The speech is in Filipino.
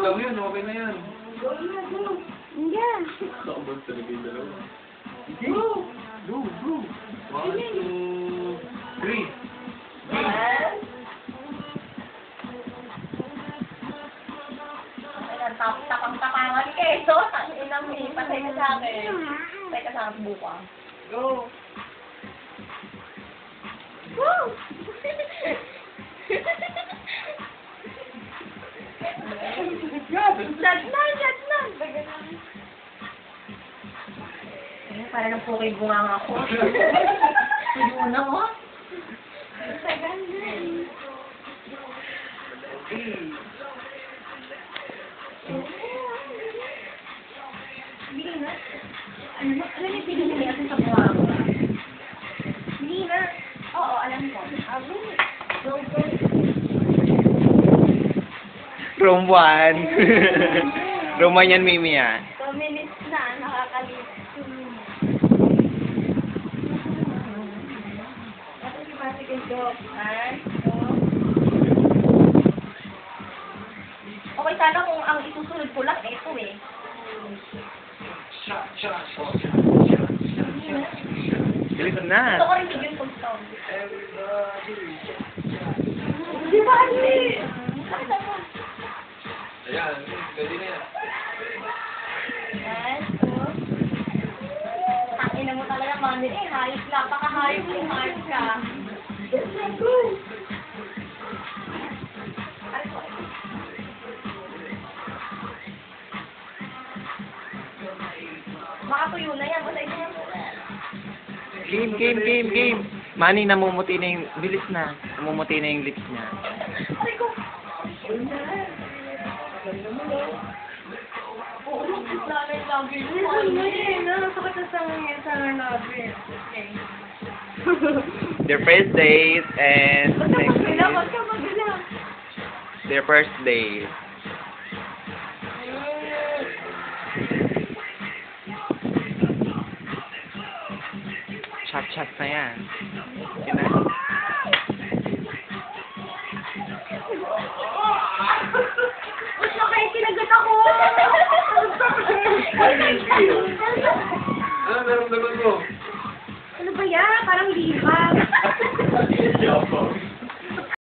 lang yun, okay na yan. Yeah. Nakabag talaga yung dalawa. Go! Go, go! 1, 2, 3. Tapang-tapangan ka eh. So, ang inang eh. Patay ka sa akin. Patay ka sa akin bukas. Go! Woo! Judge na! Para ng pukay bunga ako. Hindi mo na mo. Bili na. Ano yung pili niya sa bunga ko? Bili na. Oo, alam ko. Go. Room 1. Room 1 yan, Mimi, ah. 2 minutes na. Nakakalit. 2 minutes. Ito si Patrick Dog. Okay, sana kung ang isusunod ko lang, ito eh. Bilis Ito na. ko rin yung pag-sound. Di ba, Ali? Ayan, pwede na yan. Yan, so. Tangina mo talaga, Mandy. Hayop lang. Pakahayop yung hayop ka. Makatuyo na yan. Masay na yan. Game. Manny, namumuti na yung... Bilis na. Namumuti na yung lips niya. Aray ko. Lalay lagi yun. Nakasakit na sa nabi. Okay. Their first date and... Wag ka magala. Their first date. Chat na yan. Yun na.